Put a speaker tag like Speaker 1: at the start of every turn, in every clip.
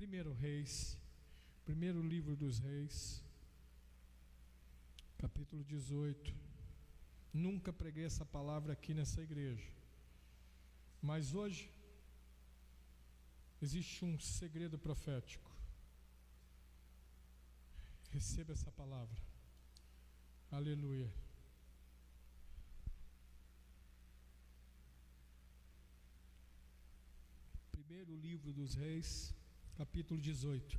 Speaker 1: 1 Reis, primeiro livro dos Reis, capítulo 18. Nunca preguei essa palavra aqui nessa igreja, mas hoje existe um segredo profético. Receba essa palavra. Aleluia. Primeiro livro dos Reis, capítulo 18.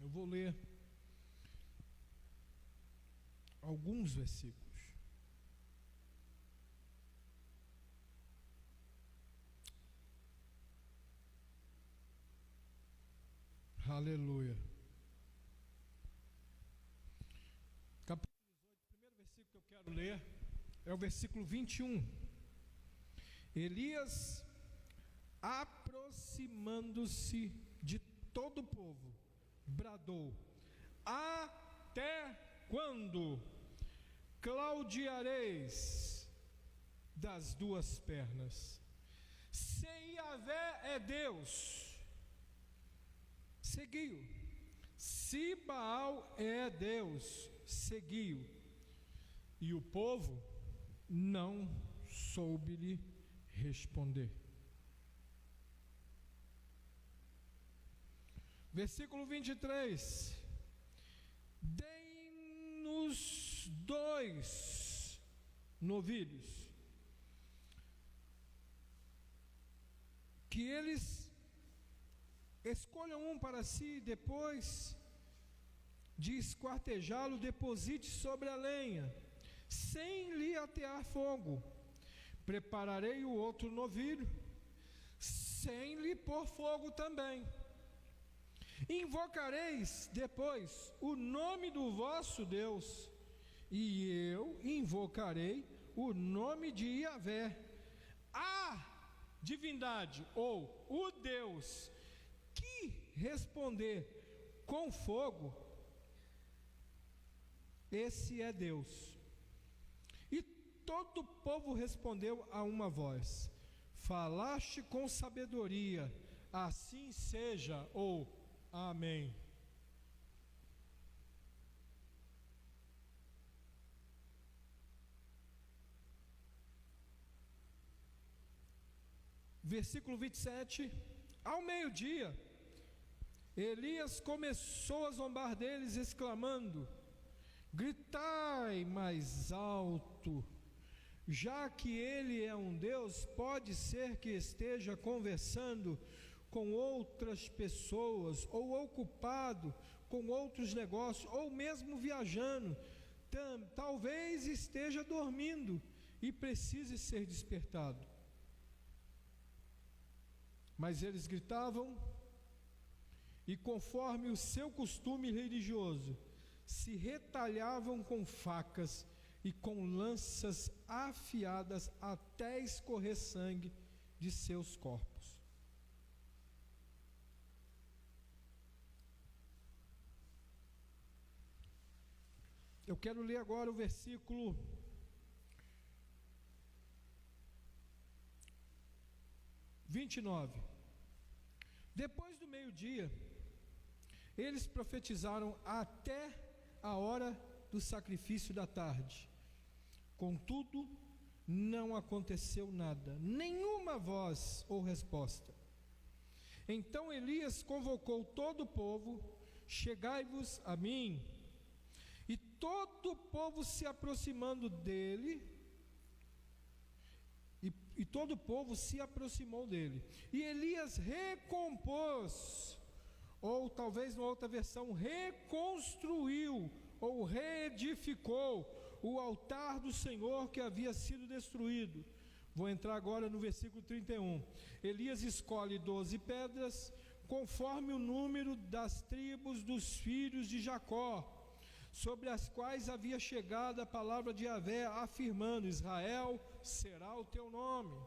Speaker 1: Eu vou ler alguns versículos. Aleluia. Capítulo 18, o primeiro versículo que eu quero ler é o versículo 21. Elias, aproximando-se de todo o povo, bradou: até quando claudiareis das duas pernas? Se Yahvé é Deus, seguiu. Se Baal é Deus, seguiu. E o povo não soube lhe responder. Versículo 23: deem-nos 2 novilhos, que eles escolham um para si, depois de esquartejá-lo, deposite sobre a lenha, sem lhe atear fogo. Prepararei o outro novilho, sem lhe pôr fogo também. Invocareis depois o nome do vosso Deus, e eu invocarei o nome de Yahvé. A divindade ou o Deus que responder com fogo, esse é Deus. E todo o povo respondeu a uma voz: falaste com sabedoria, assim seja, ou amém. Versículo 27: ao meio-dia, Elias começou a zombar deles, exclamando: gritai mais alto, já que ele é um Deus, pode ser que esteja conversando com outras pessoas, ou ocupado com outros negócios, ou mesmo viajando. Talvez esteja dormindo e precise ser despertado. Mas eles gritavam, e conforme o seu costume religioso, se retalhavam com facas e com lanças afiadas até escorrer sangue de seus corpos. Eu quero ler agora o versículo 29. Depois do meio-dia, eles profetizaram até a hora do sacrifício da tarde. Contudo, não aconteceu nada, nenhuma voz ou resposta. Então Elias convocou todo o povo: chegai-vos a mim. E todo o povo se aproximando dele, e todo o povo se aproximou dele. E Elias recompôs, ou talvez numa outra versão, reconstruiu ou reedificou o altar do Senhor que havia sido destruído. Vou entrar agora no versículo 31. Elias escolhe 12 pedras, conforme o número das tribos dos filhos de Jacó, sobre as quais havia chegado a palavra de Yahvé, afirmando: Israel será o teu nome.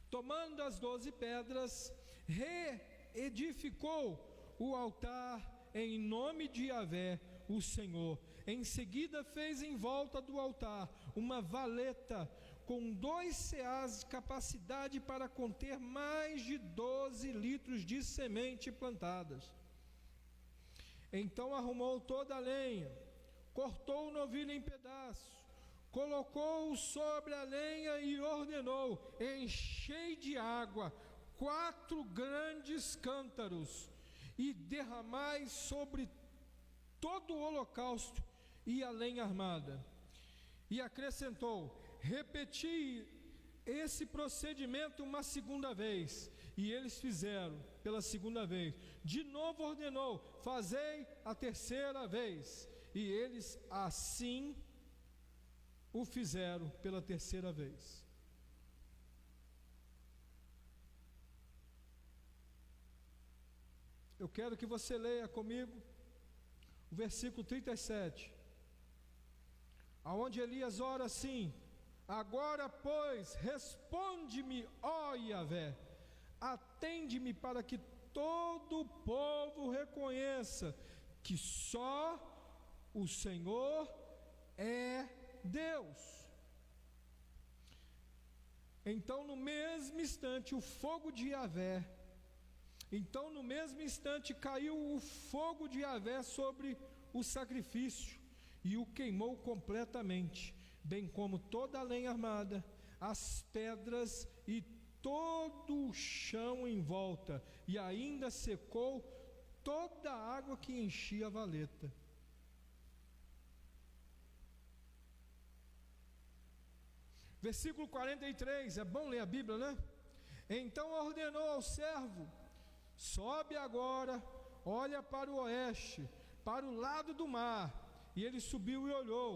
Speaker 1: Tomando as 12 pedras, reedificou o altar em nome de Yahvé, o Senhor. Em seguida fez em volta do altar uma valeta com 2 seás de capacidade para conter mais de 12 litros de semente plantadas. Então arrumou toda a lenha, cortou o novilho em pedaços, colocou-o sobre a lenha e ordenou: enchei de água 4 grandes cântaros e derramai sobre todo o holocausto e a lenha armada. E acrescentou: repeti esse procedimento uma segunda vez. E eles fizeram pela segunda vez. De novo ordenou: fazei a terceira vez. E eles assim o fizeram pela terceira vez. Eu quero que você leia comigo o versículo 37, aonde Elias ora assim: agora, pois, responde-me, ó Yahvé, atende-me para que todo o povo reconheça que só o Senhor é Deus. Então no mesmo instante caiu o fogo de Yahvé sobre o sacrifício e o queimou completamente, bem como toda a lenha armada, as pedras e todo o chão em volta, e ainda secou toda a água que enchia a valeta. Versículo 43, é bom ler a Bíblia, né? Então ordenou ao servo: sobe agora, olha para o oeste, para o lado do mar. E ele subiu e olhou: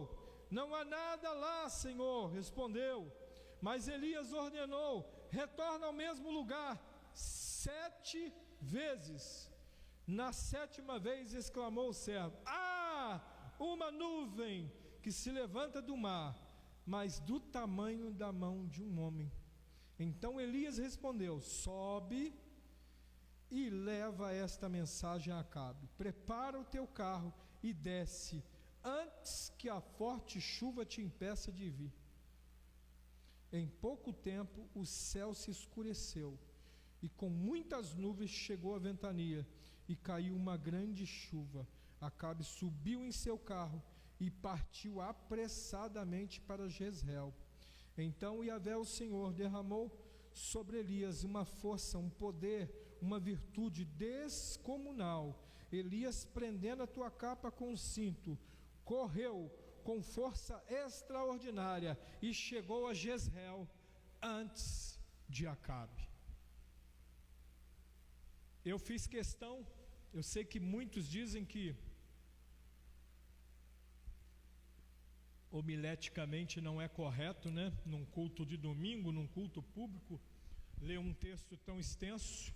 Speaker 1: não há nada lá, Senhor, respondeu. Mas Elias ordenou: retorna ao mesmo lugar 7 vezes. Na 7ª vez exclamou o servo: uma nuvem que se levanta do mar, mas do tamanho da mão de um homem. Então Elias respondeu: sobe e leva esta mensagem a Acabe: prepara o teu carro e desce, antes que a forte chuva te impeça de vir. Em pouco tempo o céu se escureceu, e com muitas nuvens chegou a ventania, e caiu uma grande chuva. Acabe subiu em seu carro e partiu apressadamente para Jezreel. Então Yahvé, o Senhor, derramou sobre Elias uma força, um poder, uma virtude descomunal. Elias, prendendo a tua capa com o cinto, correu com força extraordinária e chegou a Jezreel antes de Acabe. Eu fiz questão, eu sei que muitos dizem que homileticamente não é correto, né? Num culto de domingo, num culto público, ler um texto tão extenso,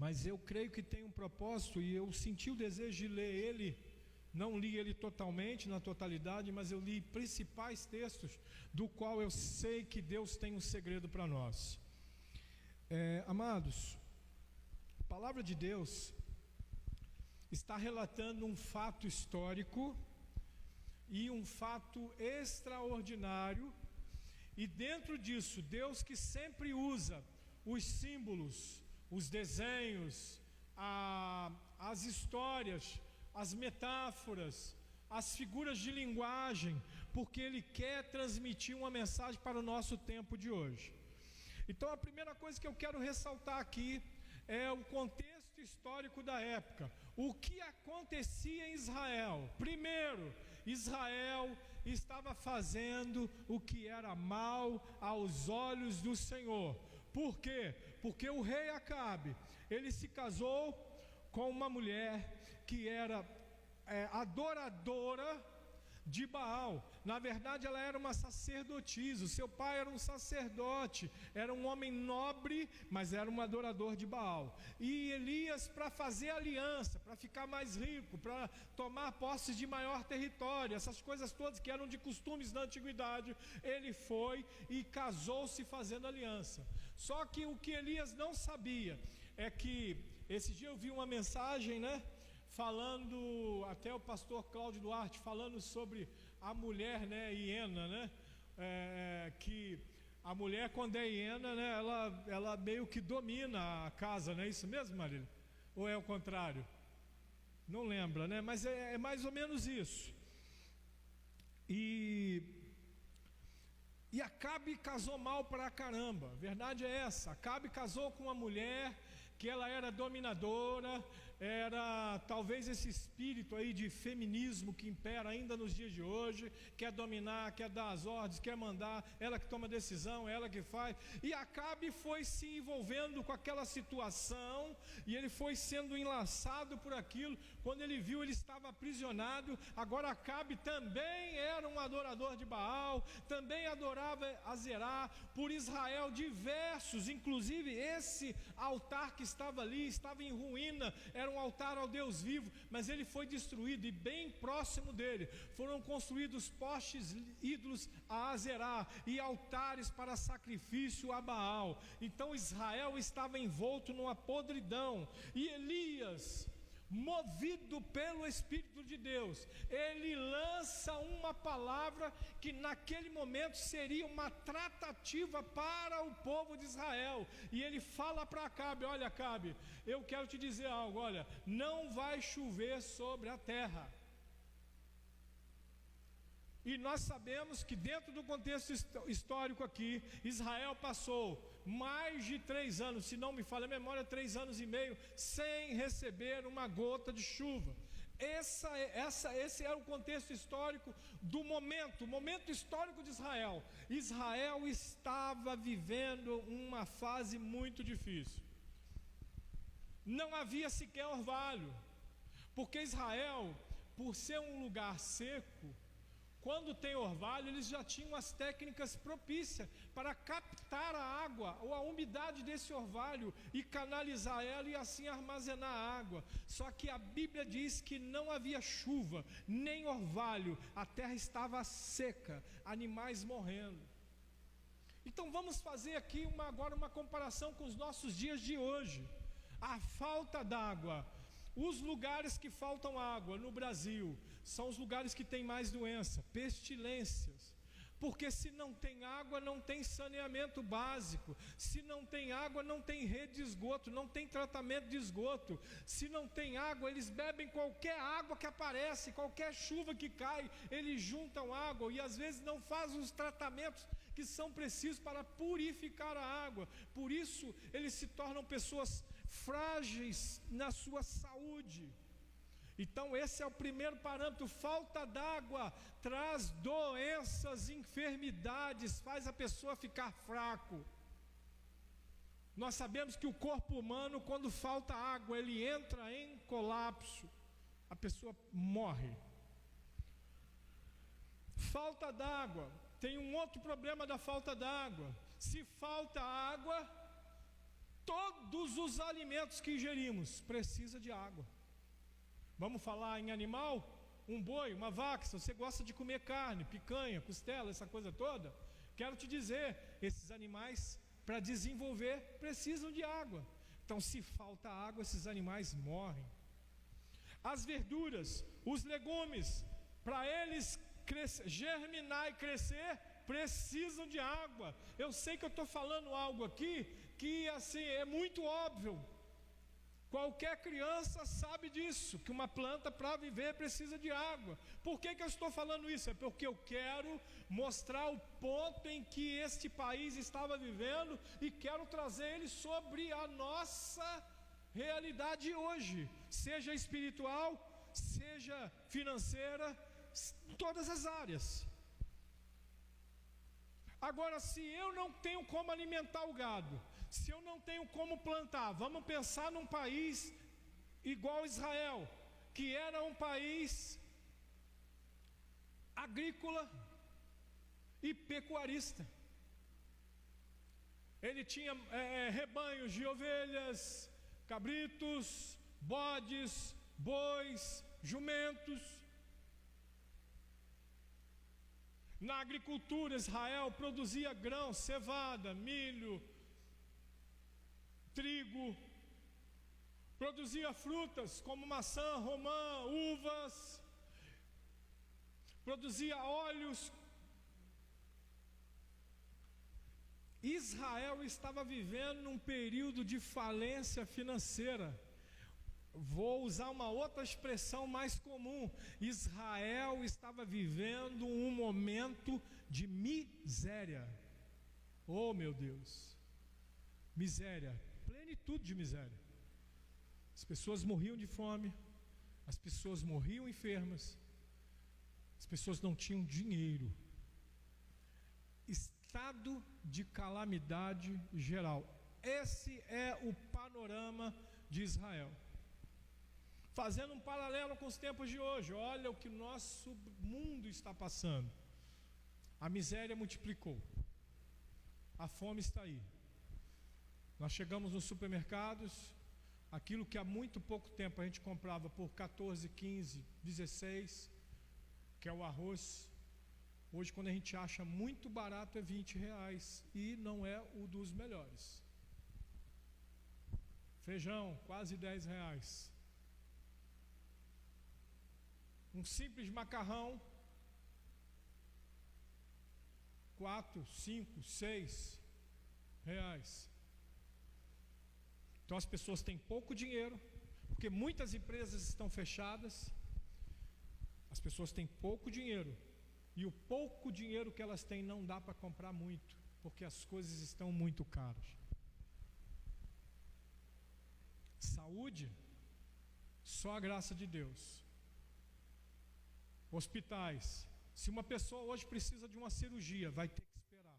Speaker 1: mas eu creio que tem um propósito, e eu senti o desejo de ler ele. Não li ele totalmente, na totalidade, mas eu li principais textos, do qual eu sei que Deus tem um segredo para nós. Amados, a palavra de Deus está relatando um fato histórico e um fato extraordinário, e dentro disso, Deus, que sempre usa os símbolos, os desenhos, as histórias, as metáforas, as figuras de linguagem, porque Ele quer transmitir uma mensagem para o nosso tempo de hoje. Então a primeira coisa que eu quero ressaltar aqui é o contexto histórico da época. O que acontecia em Israel? Primeiro, Israel estava fazendo o que era mal aos olhos do Senhor. Por quê? Porque o rei Acabe, ele se casou com uma mulher que era adoradora de Baal. Na verdade ela era uma sacerdotisa, o seu pai era um sacerdote, era um homem nobre, mas era um adorador de Baal. E Elias, para fazer aliança, para ficar mais rico, para tomar posse de maior território, essas coisas todas que eram de costumes da antiguidade, ele foi e casou-se fazendo aliança. Só que o que Elias não sabia é que, esse dia eu vi uma mensagem, né, falando, até o pastor Cláudio Duarte falando sobre a mulher, né, hiena, né, que a mulher, quando é hiena, né, ela meio que domina a casa, não é isso mesmo, Marília? Ou é o contrário? Não lembra, né? Mas é mais ou menos isso. E Acabe casou mal pra caramba, a verdade é essa. Acabe casou com uma mulher que ela era dominadora, era talvez esse espírito aí de feminismo que impera ainda nos dias de hoje, quer dominar, quer dar as ordens, quer mandar, ela que toma decisão, ela que faz. E Acabe foi se envolvendo com aquela situação, e ele foi sendo enlaçado por aquilo. Quando ele viu, ele estava aprisionado. Agora Acabe também era um adorador de Baal, também adorava Azerá. Por Israel diversos, inclusive esse altar que estava ali, estava em ruína, era um altar ao Deus vivo, mas ele foi destruído, e bem próximo dele foram construídos postes ídolos a Azerá e altares para sacrifício a Baal. Então Israel estava envolto numa podridão, e Elias, movido pelo Espírito de Deus, ele lança uma palavra que naquele momento seria uma tratativa para o povo de Israel, e ele fala para Acabe: olha, Acabe, eu quero te dizer algo, olha, não vai chover sobre a terra. E nós sabemos que dentro do contexto histórico aqui, Israel passou mais de 3 anos, se não me falha a memória, 3 anos e meio, sem receber uma gota de chuva. Esse era o contexto histórico do momento histórico de Israel. Israel estava vivendo uma fase muito difícil. Não havia sequer orvalho, porque Israel, por ser um lugar seco, quando tem orvalho, eles já tinham as técnicas propícias para captar a água ou a umidade desse orvalho e canalizar ela e assim armazenar a água. Só que a Bíblia diz que não havia chuva, nem orvalho, a terra estava seca, animais morrendo. Então vamos fazer aqui agora uma comparação com os nossos dias de hoje. A falta d'água. Os lugares que faltam água no Brasil são os lugares que têm mais doença, pestilências. Porque se não tem água, não tem saneamento básico. Se não tem água, não tem rede de esgoto, não tem tratamento de esgoto. Se não tem água, eles bebem qualquer água que aparece, qualquer chuva que cai, eles juntam água e às vezes não fazem os tratamentos que são precisos para purificar a água. Por isso, eles se tornam pessoas frágeis na sua saúde. Então esse é o primeiro parâmetro. Falta d'água traz doenças, enfermidades, faz a pessoa ficar fraco. Nós sabemos que o corpo humano, quando falta água, ele entra em colapso, a pessoa morre. Falta d'água. Tem um outro problema da falta d'água. Se falta água, todos os alimentos que ingerimos precisam de água. Vamos falar em animal? Um boi, uma vaca, se você gosta de comer carne, picanha, costela, essa coisa toda, quero te dizer, esses animais, para desenvolver, precisam de água. Então, se falta água, esses animais morrem. As verduras, os legumes, para eles germinar e crescer, precisam de água. Eu sei que eu estou falando algo aqui que assim é muito óbvio. Qualquer criança sabe disso, que uma planta para viver precisa de água. Por que eu estou falando isso? É porque eu quero mostrar o ponto em que este país estava vivendo e quero trazer ele sobre a nossa realidade hoje, seja espiritual, seja financeira, em todas as áreas. Agora, se eu não tenho como alimentar o gado, se eu não tenho como plantar, vamos pensar num país igual Israel, que era um país agrícola e pecuarista. Ele tinha rebanhos de ovelhas, cabritos, bodes, bois, jumentos. Na agricultura, Israel produzia grão, cevada, milho, trigo, produzia frutas como maçã, romã, uvas, produzia óleos, Israel estava vivendo um período de falência financeira. Vou usar uma outra expressão mais comum. Israel estava vivendo um momento de miséria. Oh, meu Deus! Miséria, plenitude de miséria. As pessoas morriam de fome, as pessoas morriam enfermas, as pessoas não tinham dinheiro. Estado de calamidade geral. Esse é o panorama de Israel. Fazendo um paralelo com os tempos de hoje, olha o que nosso mundo está passando. A miséria multiplicou, a fome está aí. Nós chegamos nos supermercados, aquilo que há muito pouco tempo a gente comprava por 14, 15, 16, que é o arroz, hoje quando a gente acha muito barato é R$20 e não é o dos melhores. Feijão, quase R$10. Um simples macarrão, 4, 5, 6 reais. Então as pessoas têm pouco dinheiro, porque muitas empresas estão fechadas. As pessoas têm pouco dinheiro, e o pouco dinheiro que elas têm não dá para comprar muito, porque as coisas estão muito caras. Saúde, só a graça de Deus. Hospitais, se uma pessoa hoje precisa de uma cirurgia, vai ter que esperar.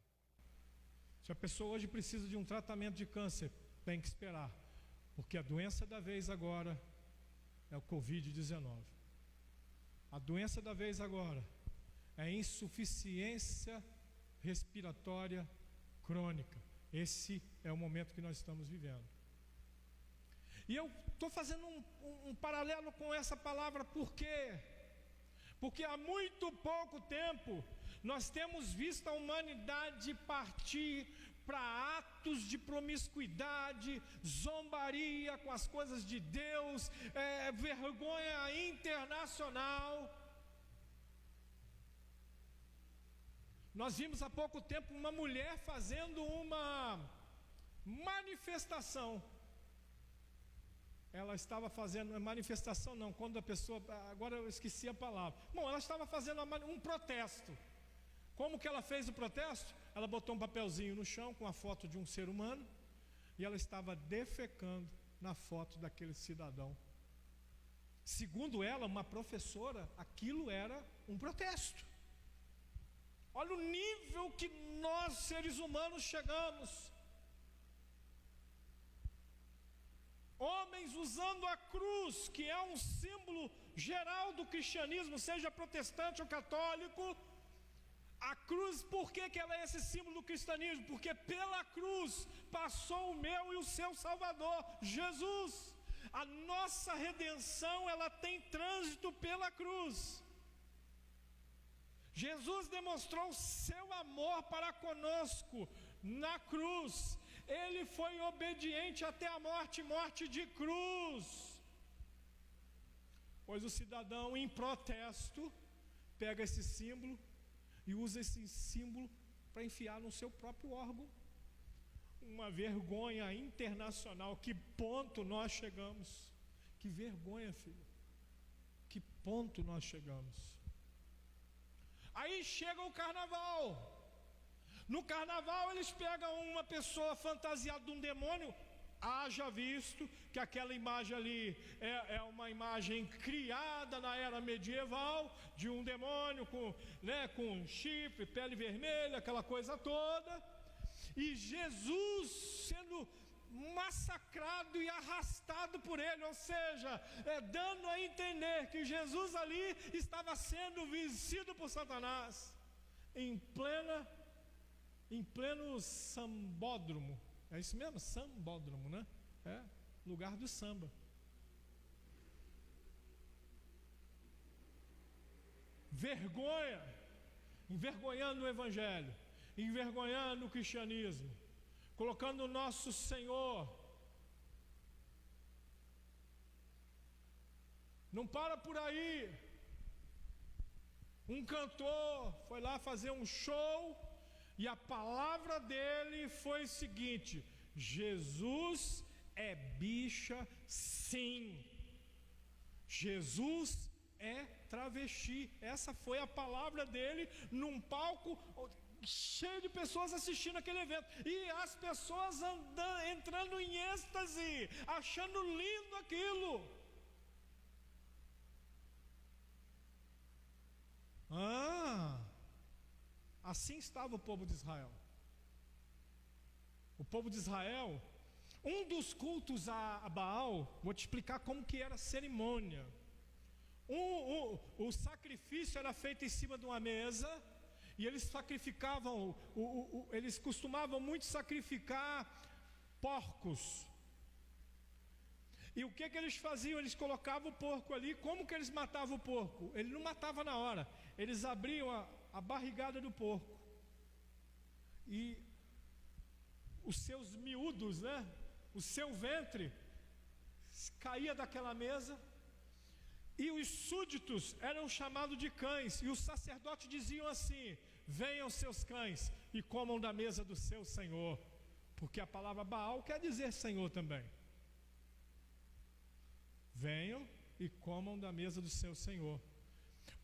Speaker 1: Se a pessoa hoje precisa de um tratamento de câncer, tem que esperar, porque a doença da vez agora é o Covid-19. A doença da vez agora é a insuficiência respiratória crônica. Esse é o momento que nós estamos vivendo. E eu estou fazendo um paralelo com essa palavra, por quê? Porque há muito pouco tempo nós temos visto a humanidade partir para atos de promiscuidade, zombaria com as coisas de Deus, vergonha internacional. Nós vimos há pouco tempo uma mulher fazendo uma manifestação. Ela estava fazendo manifestação, não, quando a pessoa, agora eu esqueci a palavra. Bom, ela estava fazendo um protesto. Como que ela fez o protesto? Ela botou um papelzinho no chão com a foto de um ser humano e ela estava defecando na foto daquele cidadão. Segundo ela, uma professora, aquilo era um protesto. Olha o nível que nós, seres humanos, chegamos. Homens usando a cruz, que é um símbolo geral do cristianismo, seja protestante ou católico. A cruz, por que ela é esse símbolo do cristianismo? Porque pela cruz passou o meu e o seu Salvador, Jesus. A nossa redenção, ela tem trânsito pela cruz. Jesus demonstrou o seu amor para conosco na cruz. Ele foi obediente até a morte, morte de cruz. Pois o cidadão, em protesto, pega esse símbolo e usa esse símbolo para enfiar no seu próprio órgão. Uma vergonha internacional. Que ponto nós chegamos? Que vergonha, filho. Que ponto nós chegamos? Aí chega o carnaval. No carnaval eles pegam uma pessoa fantasiada de um demônio. Haja visto que aquela imagem ali é uma imagem criada na era medieval, de um demônio com chifre, pele vermelha, aquela coisa toda. E Jesus sendo massacrado e arrastado por ele, ou seja, dando a entender que Jesus ali estava sendo vencido por Satanás, em pleno sambódromo. É isso mesmo? Sambódromo, né? É, lugar do samba. Vergonha, envergonhando o Evangelho, envergonhando o cristianismo, colocando o nosso Senhor. Não para por aí. Um cantor foi lá fazer um show E a palavra dele foi o seguinte: Jesus é bicha, sim. Jesus é travesti. Essa foi a palavra dele num palco cheio de pessoas assistindo aquele evento, e as pessoas entrando em êxtase, achando lindo aquilo. Assim estava o povo de Israel. O povo de Israel, um dos cultos a Baal, vou te explicar como que era a cerimônia. O sacrifício era feito em cima de uma mesa, e eles sacrificavam, eles costumavam muito sacrificar porcos. E o que eles faziam? Eles colocavam o porco ali. Como que eles matavam o porco? Ele não matava na hora. Eles abriam a barrigada do porco, e os seus miúdos, né? O seu ventre caía daquela mesa, e os súditos eram chamados de cães, e os sacerdotes diziam assim: venham seus cães e comam da mesa do seu senhor, porque a palavra Baal quer dizer Senhor também. Venham e comam da mesa do seu senhor.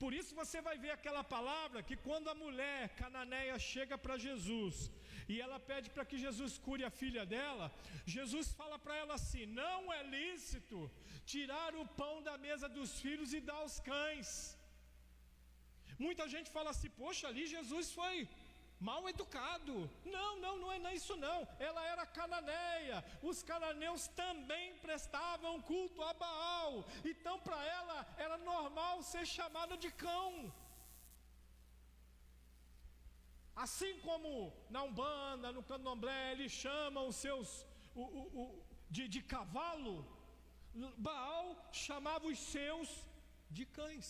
Speaker 1: Por isso você vai ver aquela palavra que quando a mulher cananeia chega para Jesus e ela pede para que Jesus cure a filha dela, Jesus fala para ela assim: não é lícito tirar o pão da mesa dos filhos e dar aos cães. Muita gente fala assim: poxa, ali Jesus foi mal educado. Não é isso não. Ela era cananeia. Os cananeus também prestavam culto a Baal. Então para ela era normal ser chamada de cão. Assim como na Umbanda, no Candomblé, eles chamam os seus de cavalo, Baal chamava os seus de cães.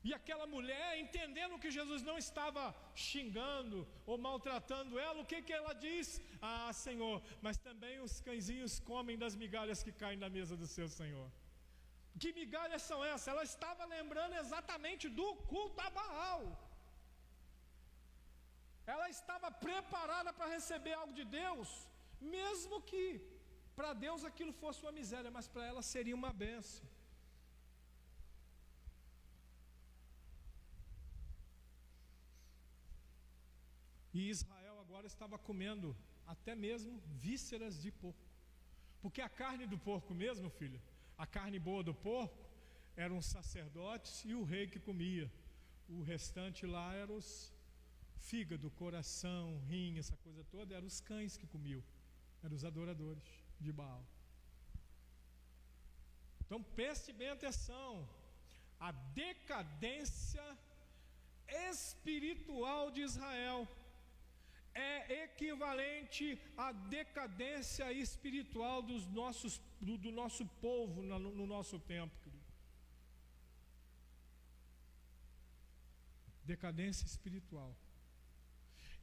Speaker 1: E aquela mulher, entendendo que Jesus não estava xingando ou maltratando ela, o que ela diz? Ah, Senhor, mas também os cãezinhos comem das migalhas que caem da mesa do seu Senhor. Que migalhas são essas? Ela estava lembrando exatamente do culto a Baal. Ela estava preparada para receber algo de Deus, mesmo que para Deus aquilo fosse uma miséria, mas para ela seria uma bênção. E Israel agora estava comendo até mesmo vísceras de porco, porque a carne do porco mesmo, filho, a carne boa do porco, eram os sacerdotes e o rei que comia. O restante lá eram os fígado, coração, rim, essa coisa toda, eram os cães que comiam, eram os adoradores de Baal. Então preste bem atenção, a decadência espiritual de Israel é equivalente à decadência espiritual do nosso povo no nosso tempo, querido. Decadência espiritual.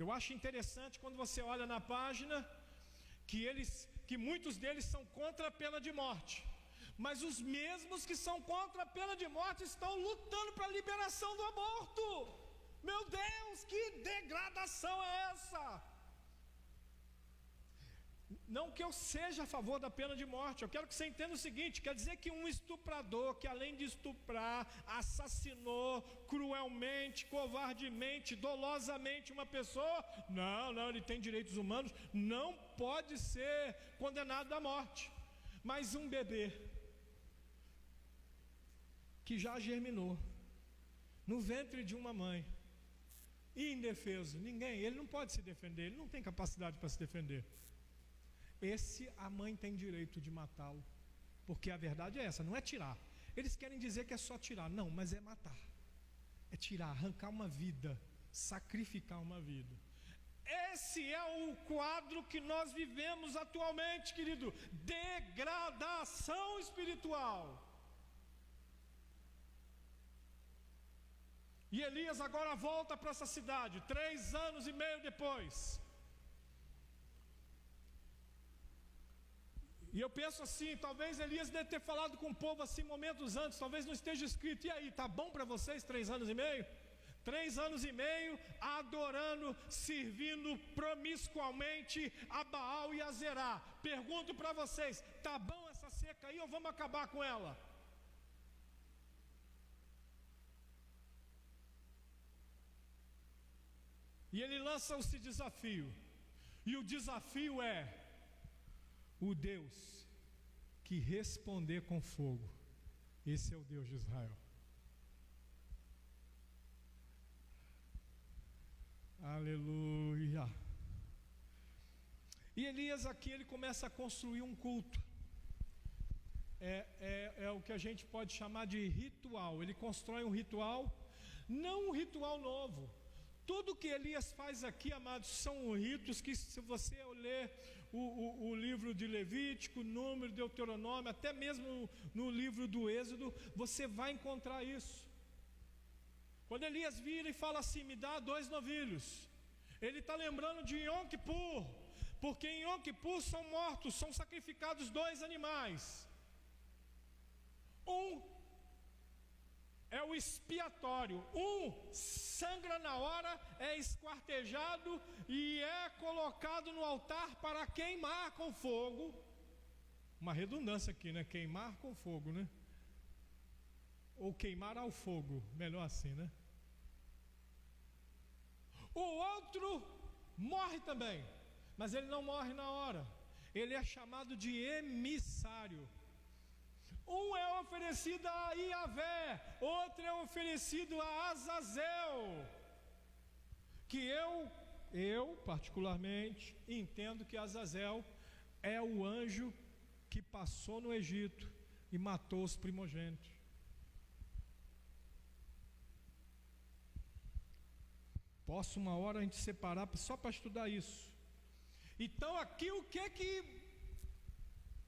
Speaker 1: Eu acho interessante quando você olha na página que muitos deles são contra a pena de morte, mas os mesmos que são contra a pena de morte estão lutando para a liberação do aborto. Meu Deus, que degradação é essa? Não que eu seja a favor da pena de morte, eu quero que você entenda o seguinte: quer dizer que um estuprador que além de estuprar, assassinou cruelmente, covardemente, dolosamente uma pessoa, não, ele tem direitos humanos, não pode ser condenado à morte. Mas um bebê que já germinou no ventre de uma mãe, indefeso, ele não pode se defender, ele não tem capacidade para se defender. Esse a mãe tem direito de matá-lo, porque a verdade é essa, não é tirar. Eles querem dizer que é só tirar, não, mas é matar, é tirar, arrancar uma vida, sacrificar uma vida. Esse é o quadro que nós vivemos atualmente, querido, degradação espiritual. E Elias agora volta para essa cidade, 3 anos e meio depois. E eu penso assim, talvez Elias deve ter falado com o povo assim momentos antes, talvez não esteja escrito: e aí, tá bom para vocês 3 anos e meio? 3 anos e meio adorando, servindo promiscuamente a Baal e a Zerá. Pergunto para vocês, tá bom essa seca aí ou vamos acabar com ela? E ele lança esse desafio, e o desafio é: o Deus que responder com fogo, esse é o Deus de Israel. Aleluia. E Elias aqui, ele começa a construir um culto. É o que a gente pode chamar de ritual. Ele constrói um ritual, não um ritual novo. Tudo que Elias faz aqui, amados, são ritos que, se você ler o livro de Levítico, Número, Deuteronômio, até mesmo no livro do Êxodo, você vai encontrar isso. Quando Elias vira e fala assim: me dá 2 novilhos, ele está lembrando de Yom Kippur, porque em Yom Kippur são mortos, são sacrificados 2 animais. Um é o expiatório, um sangra na hora, é esquartejado e é colocado no altar para queimar com fogo. Uma redundância aqui, né? Queimar com fogo, né? Ou queimar ao fogo, melhor assim, né? O outro morre também, mas ele não morre na hora, ele é chamado de emissário. Um é oferecido a Iavé, outro é oferecido a Azazel, que eu particularmente entendo que Azazel é o anjo que passou no Egito e matou os primogênitos. Posso uma hora a gente separar só para estudar isso. Então aqui o que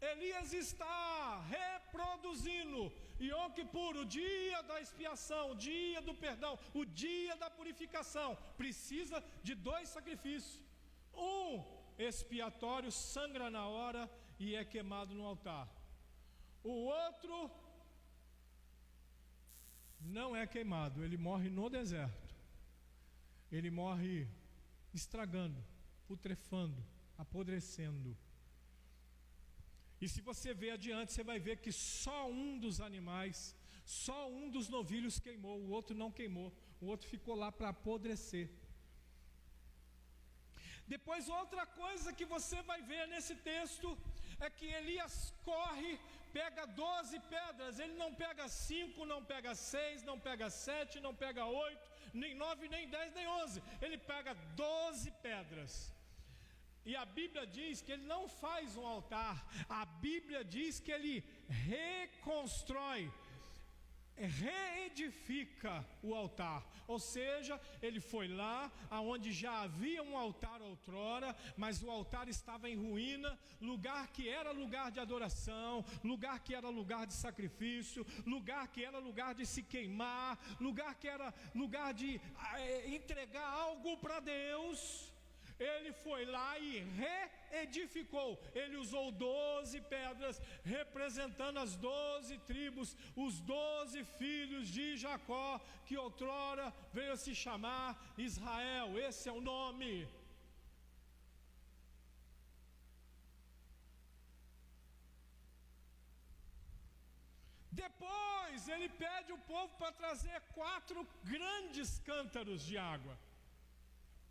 Speaker 1: Elias está reproduzindo? Yom Kippur, o dia da expiação, o dia do perdão, o dia da purificação, precisa de 2 sacrifícios. Um expiatório, sangra na hora e é queimado no altar. O outro não é queimado, ele morre no deserto. Ele morre estragando, putrefando, apodrecendo. E se você ver adiante, você vai ver que só um dos animais, só um dos novilhos queimou, o outro não queimou, o outro ficou lá para apodrecer. Depois, outra coisa que você vai ver nesse texto é que Elias corre, pega 12 pedras. Ele não pega 5, não pega 6, não pega 7, não pega 8, nem 9, nem 10, nem 11. Ele pega 12 pedras. E a Bíblia diz que ele não faz um altar. A Bíblia diz que ele reconstrói, reedifica o altar. Ou seja, ele foi lá aonde já havia um altar outrora, mas o altar estava em ruína, lugar que era lugar de adoração, lugar que era lugar de sacrifício, lugar que era lugar de se queimar, lugar que era lugar de entregar algo para Deus. Ele foi lá e reedificou. Ele usou 12 pedras, representando as 12 tribos, os 12 filhos de Jacó, que outrora veio a se chamar Israel. Esse é o nome. Depois ele pede o povo para trazer 4 grandes cântaros de água.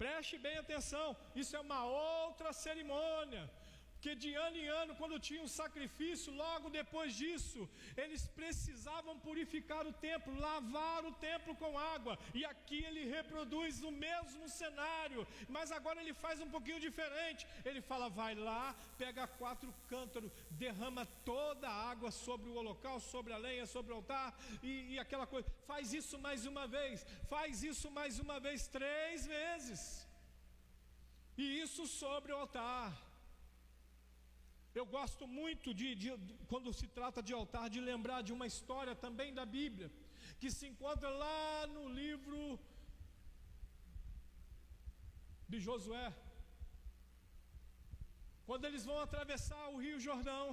Speaker 1: Preste bem atenção, isso é uma outra cerimônia, que de ano em ano, quando tinha um sacrifício, logo depois disso, eles precisavam purificar o templo, lavar o templo com água. E aqui ele reproduz o mesmo cenário, mas agora ele faz um pouquinho diferente. Ele fala: vai lá, pega 4 cântaros, derrama toda a água sobre o holocausto, sobre a lenha, sobre o altar, e aquela coisa. Faz isso mais uma vez, faz isso mais uma vez, 3 vezes, e isso sobre o altar. Eu gosto muito quando se trata de altar, de lembrar de uma história também da Bíblia, que se encontra lá no livro de Josué. Quando eles vão atravessar o Rio Jordão,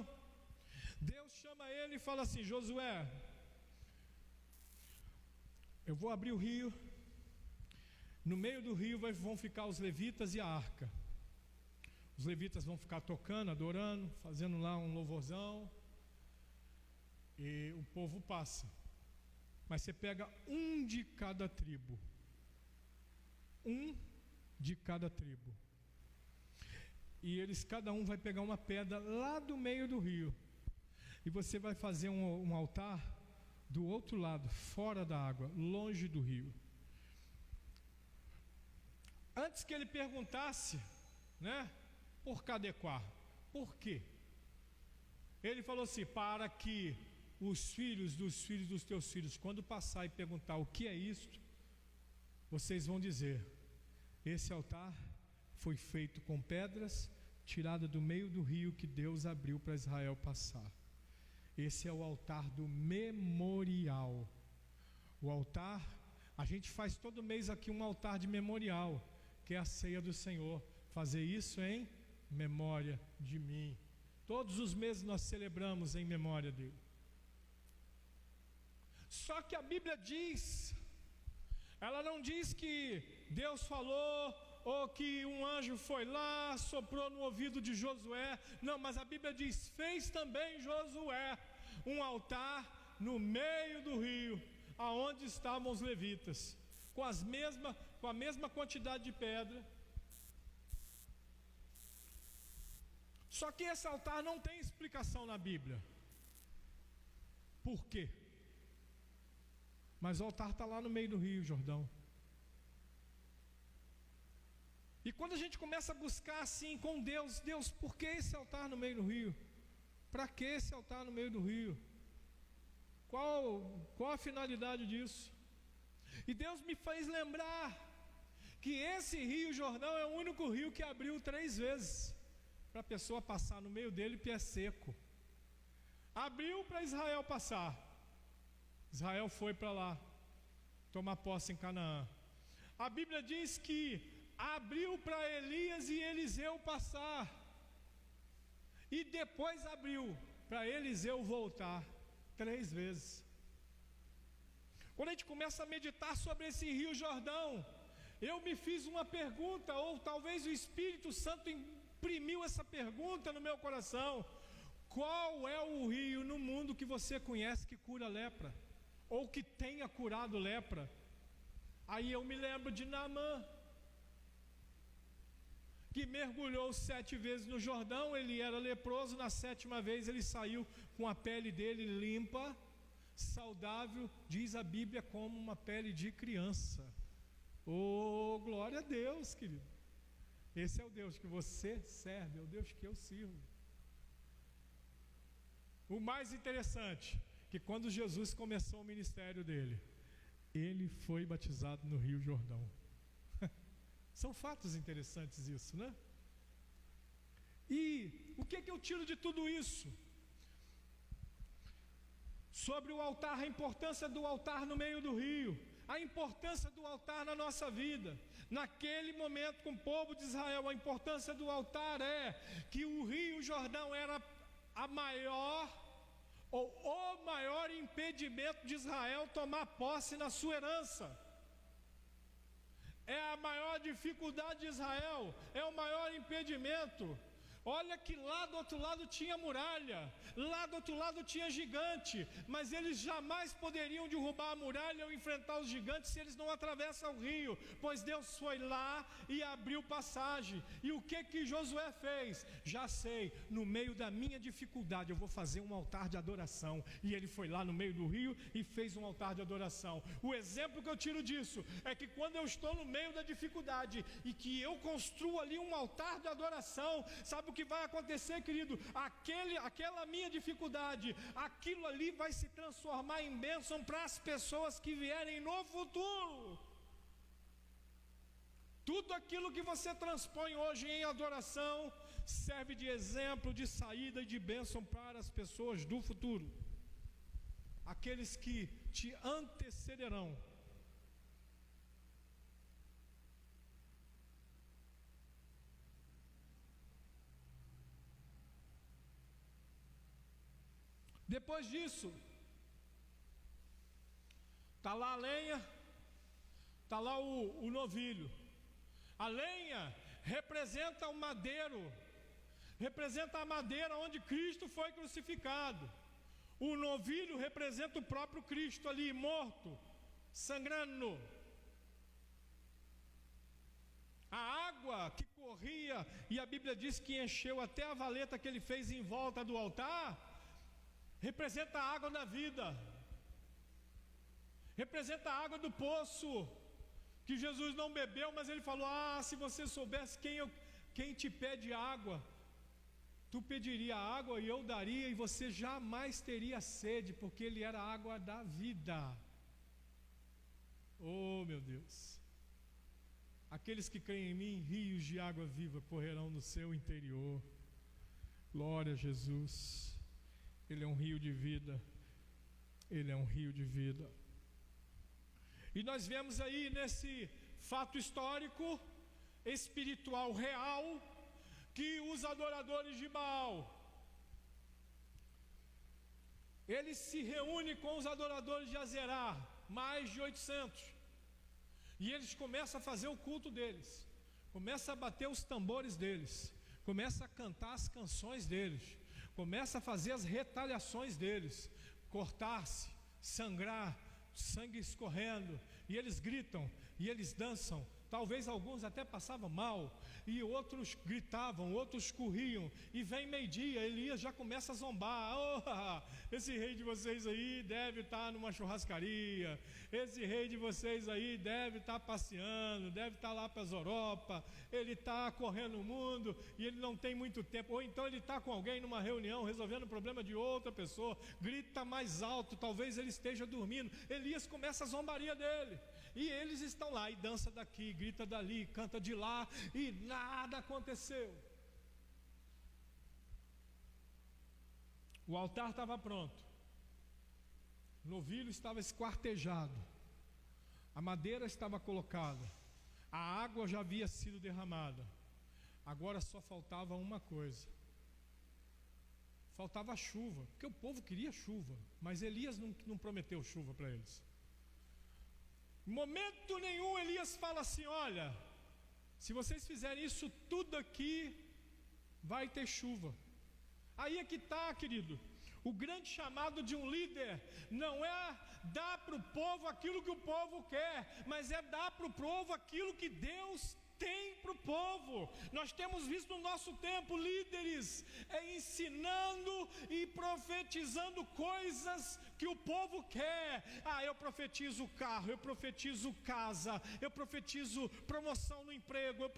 Speaker 1: Deus chama ele e fala assim: Josué, eu vou abrir o rio, No meio do rio vão ficar os levitas e a arca. Os levitas vão ficar tocando, adorando, fazendo lá um louvorzão, e o povo passa. Mas você pega um de cada tribo. Um de cada tribo. E eles, cada um vai pegar uma pedra lá do meio do rio. E você vai fazer um altar do outro lado, fora da água, longe do rio. Antes que ele perguntasse, né? Por que adequar? Por quê? Ele falou assim: para que os filhos dos teus filhos, quando passar e perguntar o que é isto, vocês vão dizer: esse altar foi feito com pedras tiradas do meio do rio que Deus abriu para Israel passar. Esse é o altar do memorial. O altar, a gente faz todo mês aqui um altar de memorial, que é a ceia do Senhor. Fazer isso em memória de mim. Todos os meses nós celebramos em memória dele. Só que a Bíblia diz, ela não diz que Deus falou, ou que um anjo foi lá, soprou no ouvido de Josué. Não, mas a Bíblia diz: fez também Josué um altar no meio do rio, aonde estavam os levitas, com a mesma quantidade de pedra. Só que esse altar não tem explicação na Bíblia. Por quê? Mas o altar está lá no meio do rio Jordão. E quando a gente começa a buscar assim com Deus, por que esse altar no meio do rio? Para que esse altar no meio do rio? Qual a finalidade disso? E Deus me fez lembrar que esse rio Jordão é o único rio que abriu 3 vezes para a pessoa passar no meio dele, pé seco. Abriu para Israel passar. Israel foi para lá tomar posse em Canaã. A Bíblia diz que abriu para Elias e Eliseu passar, e depois abriu para Eliseu voltar 3 vezes. Quando a gente começa a meditar sobre esse rio Jordão, eu me fiz uma pergunta, ou talvez o Espírito Santo imprimiu essa pergunta no meu coração: qual é o rio no mundo que você conhece que cura lepra, ou que tenha curado lepra? Aí eu me lembro de Naamã, que mergulhou 7 vezes no Jordão. Ele era leproso, na 7ª vez ele saiu com a pele dele limpa, saudável, diz a Bíblia, como uma pele de criança. Oh, glória a Deus, querido. Esse é o Deus que você serve, é o Deus que eu sirvo. O mais interessante, que quando Jesus começou o ministério dele, ele foi batizado no Rio Jordão. São fatos interessantes isso, né? E o que eu tiro de tudo isso? Sobre o altar, a importância do altar no meio do rio, a importância do altar na nossa vida. Naquele momento, com o povo de Israel, a importância do altar é que o rio Jordão era a maior, ou o maior impedimento de Israel tomar posse na sua herança. É a maior dificuldade de Israel, é o maior impedimento. Olha que lá do outro lado tinha muralha, lá do outro lado tinha gigante, mas eles jamais poderiam derrubar a muralha ou enfrentar os gigantes se eles não atravessam o rio, pois Deus foi lá e abriu passagem. E o que Josué fez? Já sei, no meio da minha dificuldade eu vou fazer um altar de adoração. E ele foi lá no meio do rio e fez um altar de adoração. O exemplo que eu tiro disso é que quando eu estou no meio da dificuldade e que eu construo ali um altar de adoração, sabe o que vai acontecer, querido? Aquela minha dificuldade, aquilo ali vai se transformar em bênção para as pessoas que vierem no futuro. Tudo aquilo que você transpõe hoje em adoração serve de exemplo, de saída e de bênção para as pessoas do futuro, aqueles que te antecederão. Depois disso, está lá a lenha, está lá o novilho. A lenha representa o madeiro, representa a madeira onde Cristo foi crucificado. O novilho representa o próprio Cristo ali, morto, sangrando. A água que corria, e a Bíblia diz que encheu até a valeta que ele fez em volta do altar, representa a água da vida, representa a água do poço, que Jesus não bebeu, mas ele falou: se você soubesse quem te pede água, tu pediria água e eu daria, e você jamais teria sede, porque ele era a água da vida. Oh meu Deus! Aqueles que creem em mim, rios de água viva correrão no seu interior. Glória a Jesus. Ele é um rio de vida. Ele é um rio de vida. E nós vemos aí nesse fato histórico, espiritual, real, que os adoradores de Baal, eles se reúnem com os adoradores de Azerá, mais de 800, e eles começam a fazer o culto deles, começam a bater os tambores deles, começam a cantar as canções deles, começam a fazer as retaliações deles, cortar-se, sangrar, sangue escorrendo, e eles gritam, e eles dançam. Talvez alguns até passavam mal, e outros gritavam, outros corriam, e vem meio-dia, Elias já começa a zombar: esse rei de vocês aí deve estar numa churrascaria, esse rei de vocês aí deve estar passeando, deve estar lá para as Europa, ele está correndo o mundo, e ele não tem muito tempo, ou então ele está com alguém numa reunião, resolvendo o problema de outra pessoa, grita mais alto, talvez ele esteja dormindo. Elias começa a zombaria dele, e eles estão lá, e dança daqui, grita dali, canta de lá, e nada aconteceu. O altar estava pronto, o novilho estava esquartejado, a madeira estava colocada, a água já havia sido derramada. Agora só faltava uma coisa: faltava a chuva, porque o povo queria chuva, mas Elias não prometeu chuva para eles. Em momento nenhum Elias fala assim: olha, se vocês fizerem isso tudo aqui, vai ter chuva. Aí é que está, querido, o grande chamado de um líder não é dar para o povo aquilo que o povo quer, mas é dar para o povo aquilo que Deus tem para o povo. Nós temos visto no nosso tempo líderes ensinando e profetizando coisas que o povo quer. Eu profetizo carro, eu profetizo casa, eu profetizo promoção no emprego, eu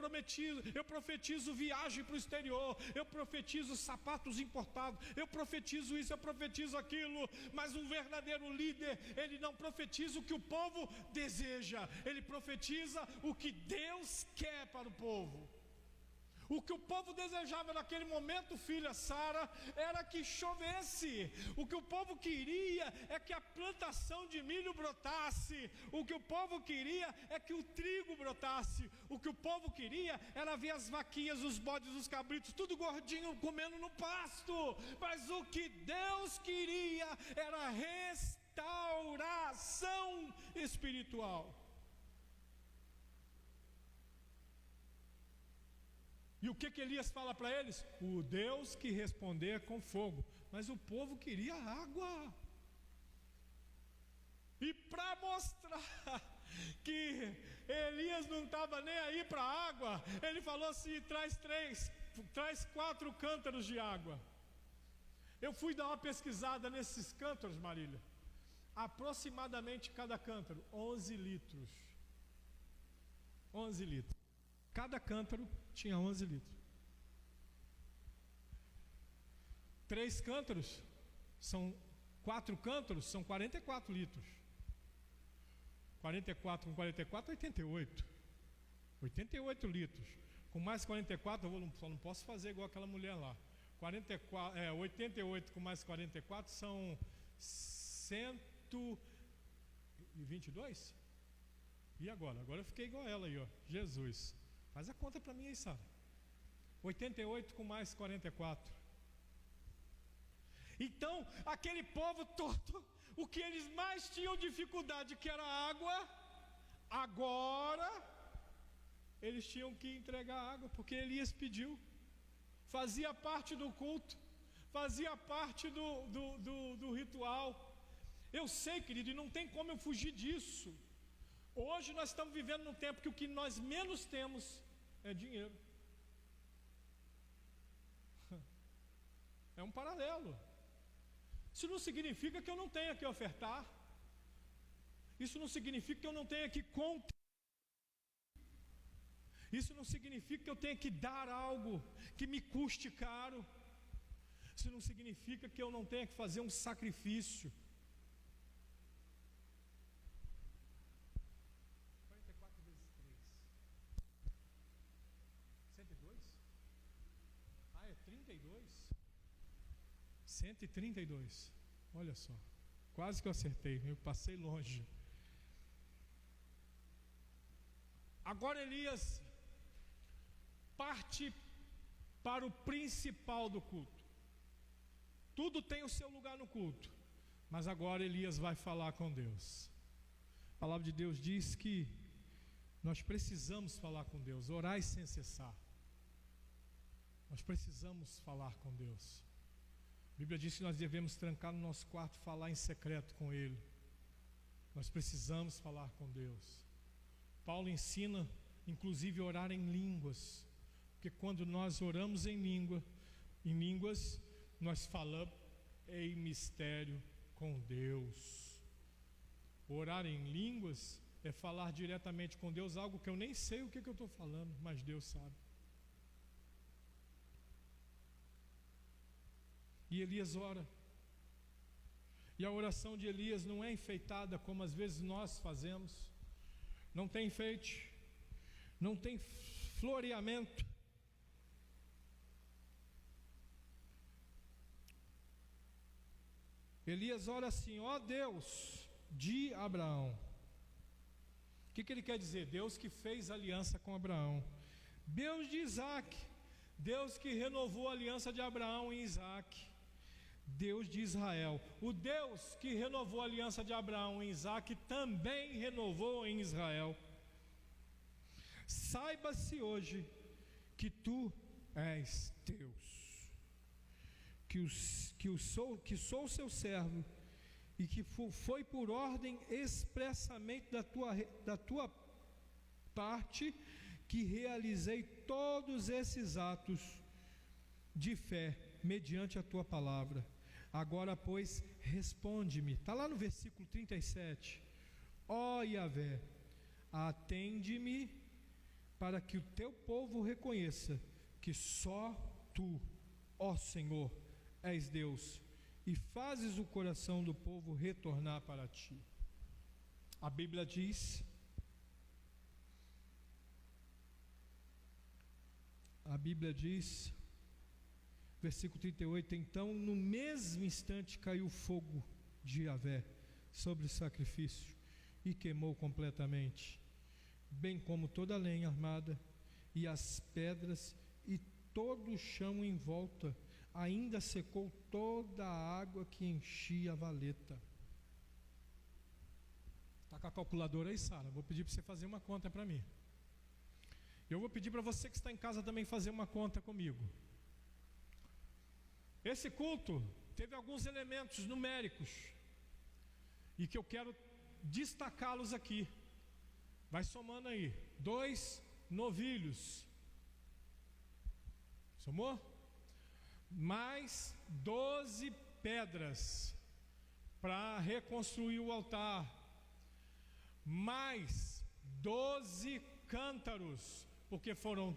Speaker 1: profetizo viagem para o exterior, eu profetizo sapatos importados, eu profetizo isso, eu profetizo aquilo. Mas um verdadeiro líder, ele não profetiza o que o povo deseja, ele profetiza o que Deus quer para o povo. O que o povo desejava naquele momento, filha Sara, era que chovesse. O que o povo queria é que a plantação de milho brotasse. O que o povo queria é que o trigo brotasse. O que o povo queria era ver as vaquinhas, os bodes, os cabritos, tudo gordinho, comendo no pasto. Mas o que Deus queria era restauração espiritual. E o que Elias fala para eles? O Deus que responder com fogo. Mas o povo queria água. E para mostrar que Elias não estava nem aí para a água, ele falou assim: traz 4 cântaros de água. Eu fui dar uma pesquisada nesses cântaros, Marília. Aproximadamente cada cântaro, 11 litros. 11 litros. Cada cântaro tinha 11 litros. 3 cântaros, 4 cântaros, são 44 litros. 44 com 44, 88. 88 litros. Com mais 44, só não posso fazer igual aquela mulher lá. 88 com mais 44 são 122? E agora? Agora eu fiquei igual ela aí, ó. Jesus. Faz a conta para mim aí, Sara. 88 com mais 44. Então, aquele povo todo, o que eles mais tinham dificuldade, que era água, Agora eles tinham que entregar água, porque Elias pediu, fazia parte do culto, fazia parte do ritual. Eu sei, querido, e não tem como eu fugir disso. Hoje nós estamos vivendo num tempo que o que nós menos temos é dinheiro. É um paralelo. Isso não significa que eu não tenha que ofertar. Isso não significa que eu não tenha que contribuir. Isso não significa que eu tenha que dar algo que me custe caro. Isso não significa que eu não tenha que fazer um sacrifício. 44 vezes 3. 102? Ah, é 32? 132. Olha só. Quase que eu acertei, eu passei longe. Agora Elias parte para o principal do culto. Tudo tem o seu lugar no culto, mas agora Elias vai falar com Deus. A palavra de Deus diz que nós precisamos falar com Deus, orai sem cessar. Nós precisamos falar com Deus. A Bíblia diz que nós devemos trancar no nosso quarto, falar em secreto com Ele. Nós precisamos falar com Deus. Paulo ensina, inclusive, a orar em línguas, porque quando nós oramos em línguas, nós falamos em mistério com Deus. Orar em línguas é falar diretamente com Deus, algo que eu nem sei o que eu estou falando, mas Deus sabe. E Elias ora. E a oração de Elias não é enfeitada como às vezes nós fazemos. Não tem enfeite, não tem floreamento. Elias ora assim: ó Deus de Abraão. O que ele quer dizer? Deus que fez aliança com Abraão, Deus de Isaac, Deus que renovou a aliança de Abraão e Isaac, Deus de Israel. O Deus que renovou a aliança de Abraão e Isaac também renovou em Israel. Saiba-se hoje que tu és Deus, que sou seu servo, e que foi por ordem expressamente da tua parte que realizei todos esses atos de fé mediante a tua palavra. Agora, pois, responde-me. Está lá no versículo 37. Ó Yahvé, atende-me para que o teu povo reconheça que só tu, ó Senhor, és Deus, e fazes o coração do povo retornar para ti. A Bíblia diz, versículo 38, então no mesmo instante caiu fogo de Yahvé sobre o sacrifício e queimou completamente, bem como toda a lenha armada e as pedras e todo o chão em volta. Ainda secou toda a água que enchia a valeta. Está com a calculadora aí, Sara? Vou pedir para você fazer uma conta para mim. Eu vou pedir para você que está em casa também fazer uma conta comigo. Esse culto teve alguns elementos numéricos e que eu quero destacá-los aqui. Vai somando aí. 2 novilhos. Somou? Mais 12 pedras para reconstruir o altar. Mais 12 cântaros, porque foram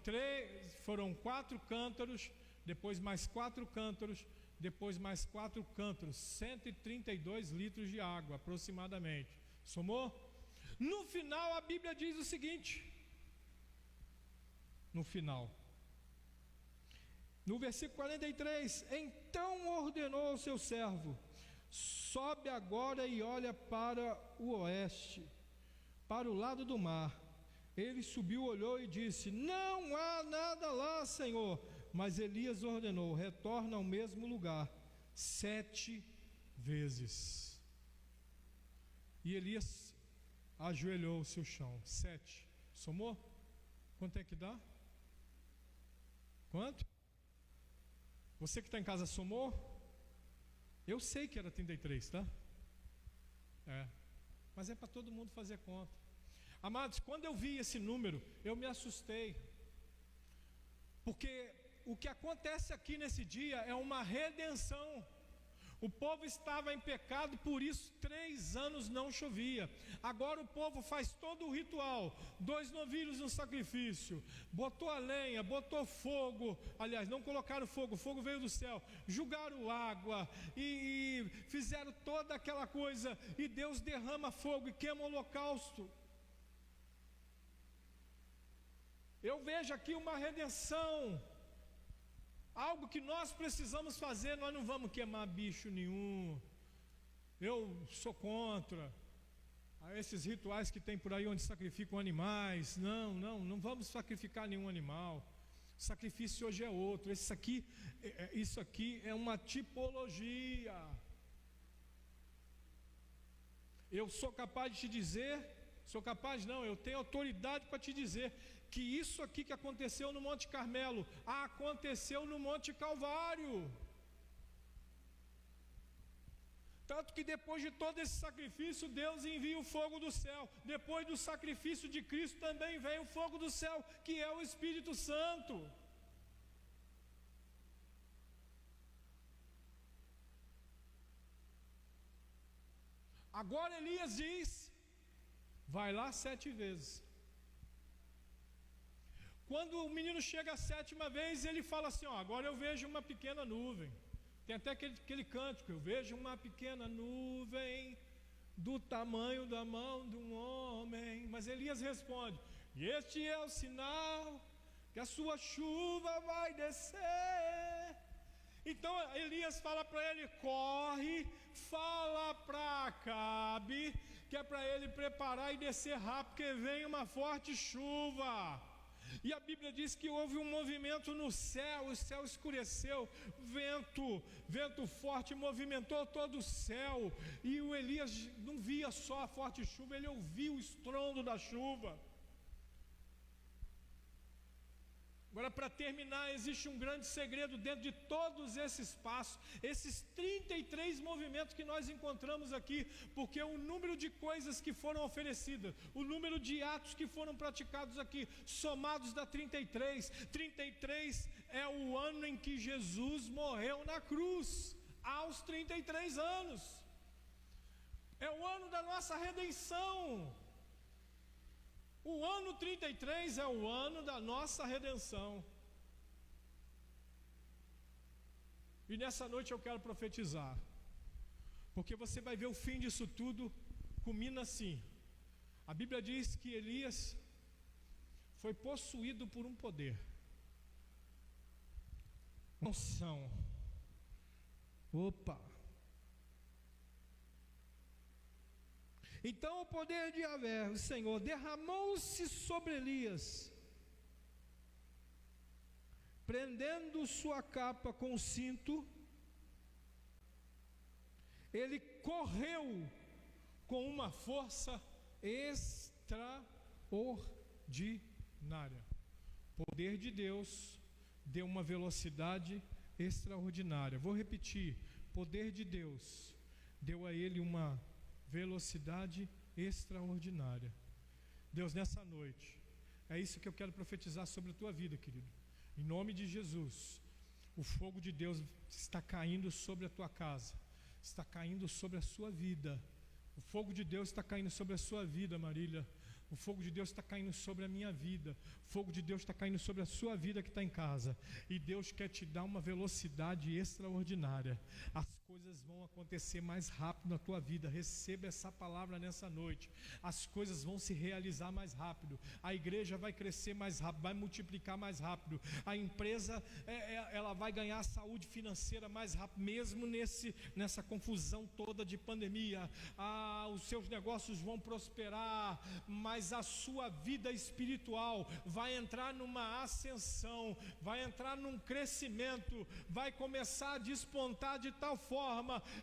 Speaker 1: 4 cântaros, depois mais 4 cântaros, depois mais 4 cântaros, 132 litros de água aproximadamente. Somou? No final a Bíblia diz o seguinte, no versículo 43, então ordenou ao seu servo: sobe agora e olha para o oeste, para o lado do mar. Ele subiu, olhou e disse: não há nada lá, Senhor. Mas Elias ordenou: retorna ao mesmo lugar 7 vezes. E Elias, ajoelhou-se ao chão. 7. Somou? Quanto é que dá? Quanto? Você que está em casa somou? Eu sei que era 33, tá? Mas é para todo mundo fazer conta. Amados, quando eu vi esse número, eu me assustei. Porque o que acontece aqui nesse dia é uma redenção. O povo estava em pecado, por isso 3 anos não chovia. Agora o povo faz todo o ritual, 2 novilhos no sacrifício, botou a lenha, botou fogo. Aliás, não colocaram fogo, o fogo veio do céu. Julgaram água e fizeram toda aquela coisa. E Deus derrama fogo e queima o holocausto. Eu vejo aqui uma redenção. Algo que nós precisamos fazer. Nós não vamos queimar bicho nenhum. Eu sou contra esses rituais que tem por aí onde sacrificam animais. Não vamos sacrificar nenhum animal. O sacrifício hoje é outro. Isso aqui é uma tipologia. Eu sou capaz de te dizer, eu tenho autoridade para te dizer que isso aqui que aconteceu no Monte Carmelo, aconteceu no Monte Calvário. Tanto que depois de todo esse sacrifício, Deus envia o fogo do céu. Depois do sacrifício de Cristo também vem o fogo do céu, que é o Espírito Santo. Agora Elias diz: vai lá 7 vezes. Quando o menino chega a 7ª vez, ele fala assim: agora eu vejo uma pequena nuvem. Tem até aquele cântico: eu vejo uma pequena nuvem do tamanho da mão de um homem. Mas Elias responde: e este é o sinal que a sua chuva vai descer. Então Elias fala para ele: corre, fala para Acabe, que é para ele preparar e descer rápido, porque vem uma forte chuva. E a Bíblia diz que houve um movimento no céu, o céu escureceu, vento forte movimentou todo o céu, e o Elias não via só a forte chuva, ele ouvia o estrondo da chuva. Agora, para terminar, existe um grande segredo dentro de todos esses passos, esses 33 movimentos que nós encontramos aqui, porque o número de coisas que foram oferecidas, o número de atos que foram praticados aqui, somados dá 33. 33 é o ano em que Jesus morreu na cruz, aos 33 anos. É o ano da nossa redenção. O ano 33 é o ano da nossa redenção. E nessa noite eu quero profetizar, porque você vai ver o fim disso tudo, culmina assim. A Bíblia diz que Elias foi possuído por um poder, unção. Então o poder de Yahvé, o Senhor, derramou-se sobre Elias, prendendo sua capa com o cinto. Ele correu com uma força extraordinária. O poder de Deus deu uma velocidade extraordinária. Vou repetir: poder de Deus deu a ele uma velocidade extraordinária. Deus, nessa noite, é isso que eu quero profetizar sobre a tua vida, querido. Em nome de Jesus, o fogo de Deus está caindo sobre a tua casa, está caindo sobre a sua vida. O fogo de Deus está caindo sobre a sua vida, Marília. O fogo de Deus está caindo sobre a minha vida. O fogo de Deus está caindo sobre a sua vida que está em casa. E Deus quer te dar uma velocidade extraordinária. As coisas vão acontecer mais rápido na tua vida. Receba essa palavra nessa noite. As coisas vão se realizar mais rápido. A igreja vai crescer mais rápido, vai multiplicar mais rápido. A empresa, ela vai ganhar saúde financeira mais rápido, mesmo nessa confusão toda de pandemia. Os seus negócios vão prosperar, mas a sua vida espiritual vai entrar numa ascensão, vai entrar num crescimento, vai começar a despontar de tal forma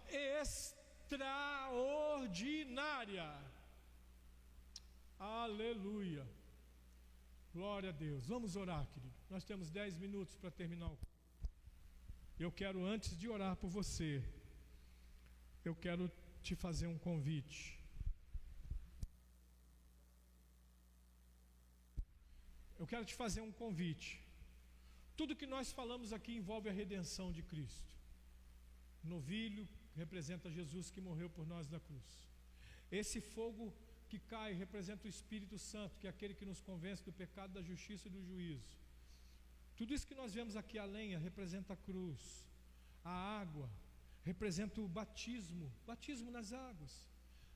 Speaker 1: extraordinária. Aleluia. Glória a Deus. Vamos orar, querido. Nós temos 10 minutos para terminar. Eu quero, antes de orar por você, eu quero te fazer um convite. Eu quero te fazer um convite. Tudo que nós falamos aqui envolve a redenção de Cristo. Novilho representa Jesus que morreu por nós na cruz. Esse fogo que cai representa o Espírito Santo, que é aquele que nos convence do pecado, da justiça e do juízo. Tudo isso que nós vemos aqui, a lenha, representa a cruz. A água representa o batismo nas águas.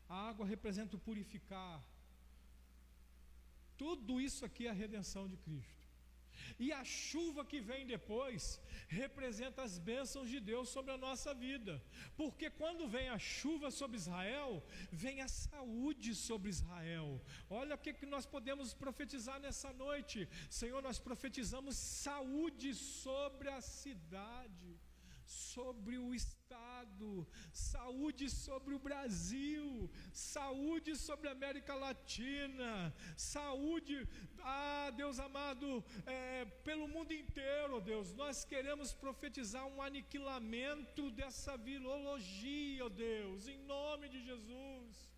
Speaker 1: A água representa o purificar. Tudo isso aqui é a redenção de Cristo. E a chuva que vem depois representa as bênçãos de Deus sobre a nossa vida. Porque quando vem a chuva sobre Israel, vem a saúde sobre Israel. Olha o que nós podemos profetizar nessa noite. Senhor, nós profetizamos saúde sobre a cidade, sobre o estado, saúde sobre o Brasil, saúde sobre a América Latina, saúde, Deus amado, pelo mundo inteiro, Deus. Nós queremos profetizar um aniquilamento dessa virologia, Deus, em nome de Jesus.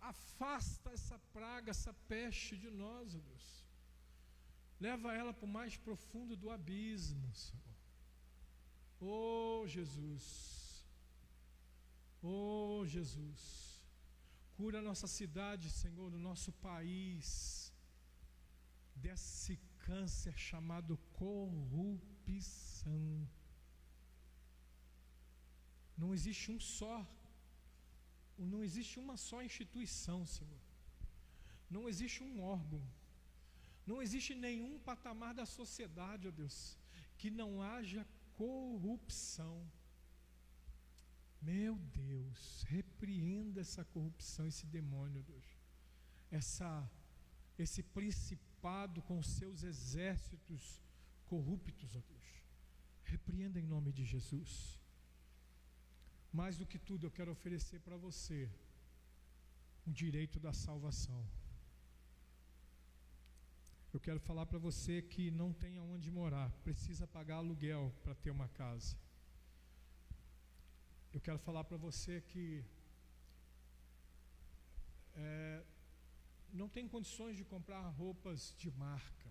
Speaker 1: Afasta essa praga, essa peste de nós, ó Deus. Leva ela para o mais profundo do abismo, Senhor. Oh Jesus, oh Jesus, cura a nossa cidade, Senhor, o nosso país, desse câncer chamado corrupção. Não existe uma só instituição, Senhor. Não existe um órgão. Não existe nenhum patamar da sociedade, ó Deus, que não haja corrupção. Meu Deus, repreenda essa corrupção, esse demônio, Deus. Esse principado com seus exércitos corruptos, ó Deus. Repreenda em nome de Jesus. Mais do que tudo, eu quero oferecer para você o direito da salvação. Eu quero falar para você que não tem aonde morar, precisa pagar aluguel para ter uma casa. Eu quero falar para você que não tem condições de comprar roupas de marca.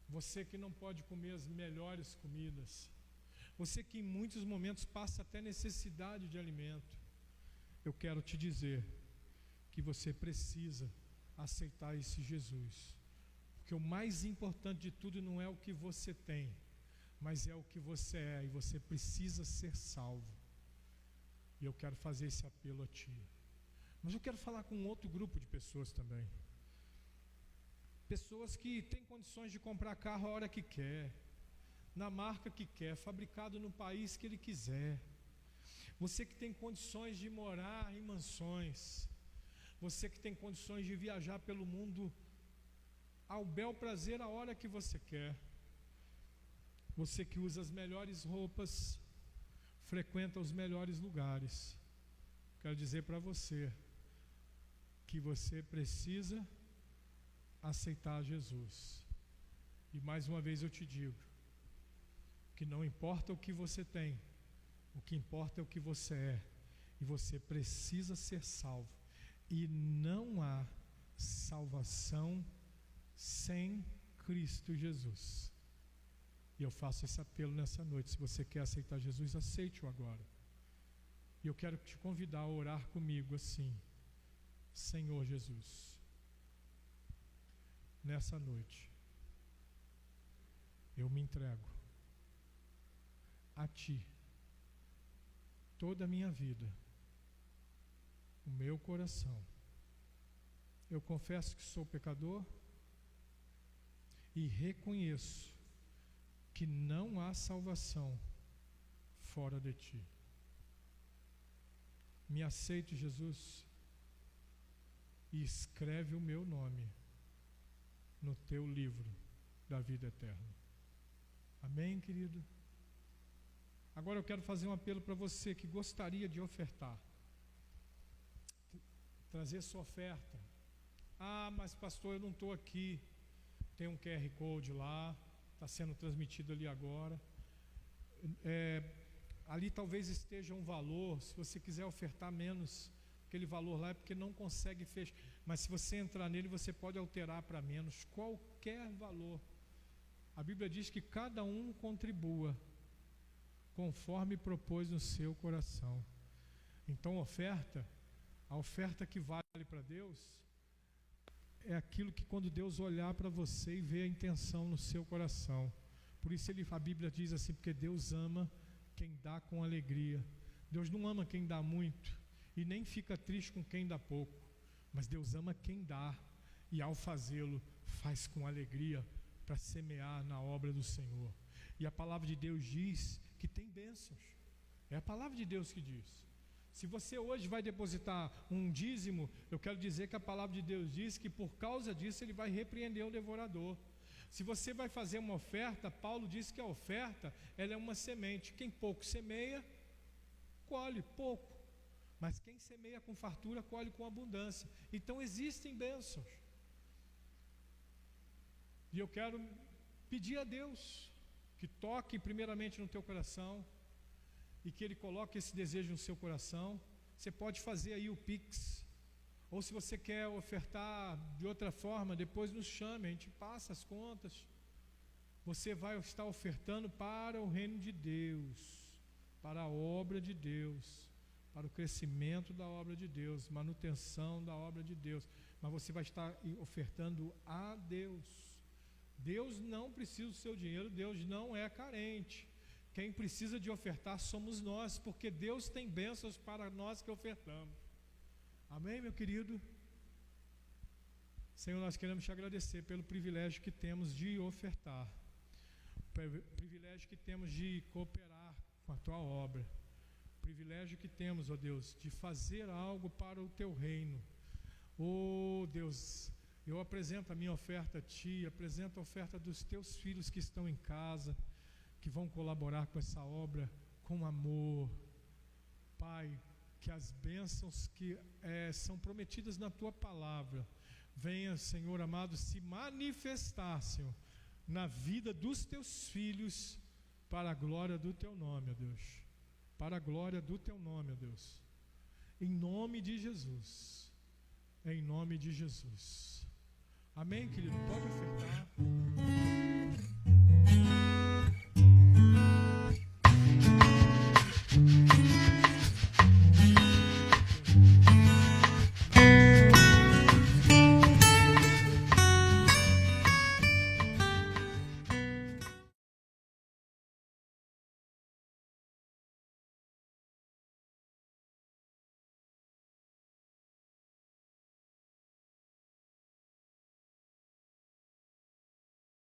Speaker 1: Você que não pode comer as melhores comidas. Você que em muitos momentos passa até necessidade de alimento. Eu quero te dizer que você precisa aceitar esse Jesus. Porque o mais importante de tudo não é o que você tem, mas é o que você é, e você precisa ser salvo. E eu quero fazer esse apelo a ti. Mas eu quero falar com outro grupo de pessoas também. Pessoas que têm condições de comprar carro a hora que quer, na marca que quer, fabricado no país que ele quiser. Você que tem condições de morar em mansões, você que tem condições de viajar pelo mundo ao bel prazer a hora que você quer, você que usa as melhores roupas, frequenta os melhores lugares, quero dizer para você que você precisa aceitar Jesus. E mais uma vez eu te digo que não importa o que você tem, o que importa é o que você é, e você precisa ser salvo, e não há salvação sem Cristo Jesus. E eu faço esse apelo nessa noite. Se você quer aceitar Jesus, aceite-o agora. E eu quero te convidar a orar comigo assim: Senhor Jesus, nessa noite eu me entrego a ti, toda a minha vida, o meu coração. Eu confesso que sou pecador e reconheço que não há salvação fora de ti. Me aceite, Jesus, e escreve o meu nome no teu livro da vida eterna. Amém, querido? Agora eu quero fazer um apelo para você que gostaria de ofertar. Trazer sua oferta. Ah, mas pastor, eu não estou aqui. Tem um QR Code lá, está sendo transmitido ali agora. Ali talvez esteja um valor. Se você quiser ofertar menos aquele valor lá, é porque não consegue fechar. Mas se você entrar nele, você pode alterar para menos qualquer valor. A Bíblia diz que cada um contribua conforme propôs no seu coração. Então a oferta que vale para Deus é aquilo que quando Deus olhar para você e ver a intenção no seu coração. Por isso a Bíblia diz assim, porque Deus ama quem dá com alegria. Deus não ama quem dá muito e nem fica triste com quem dá pouco, mas Deus ama quem dá e ao fazê-lo faz com alegria para semear na obra do Senhor. E a palavra de Deus diz que tem bênçãos. É a palavra de Deus que diz. Se você hoje vai depositar um dízimo, eu quero dizer que a palavra de Deus diz que por causa disso ele vai repreender o devorador. Se você vai fazer uma oferta, Paulo diz que a oferta ela é uma semente. Quem pouco semeia, colhe pouco. Mas quem semeia com fartura, colhe com abundância. Então existem bênçãos. E eu quero pedir a Deus que toque primeiramente no teu coração e que Ele coloque esse desejo no seu coração. Você pode fazer aí o Pix, ou se você quer ofertar de outra forma, depois nos chame, a gente passa as contas. Você vai estar ofertando para o reino de Deus, para a obra de Deus, para o crescimento da obra de Deus, manutenção da obra de Deus, mas você vai estar ofertando a Deus. Deus não precisa do seu dinheiro, Deus não é carente. Quem precisa de ofertar somos nós, porque Deus tem bênçãos para nós que ofertamos. Amém, meu querido? Senhor, nós queremos te agradecer pelo privilégio que temos de ofertar, pelo privilégio que temos de cooperar com a tua obra, o privilégio que temos, ó Deus, de fazer algo para o teu reino. Ó Deus, eu apresento a minha oferta a Ti, apresento a oferta dos Teus filhos que estão em casa, que vão colaborar com essa obra com amor. Pai, que as bênçãos que são prometidas na Tua palavra venham, Senhor amado, se manifestar, Senhor, na vida dos Teus filhos, para a glória do Teu nome, ó Deus. Para a glória do Teu nome, ó Deus. Em nome de Jesus. Em nome de Jesus. Amém, querido? Pode ofertar.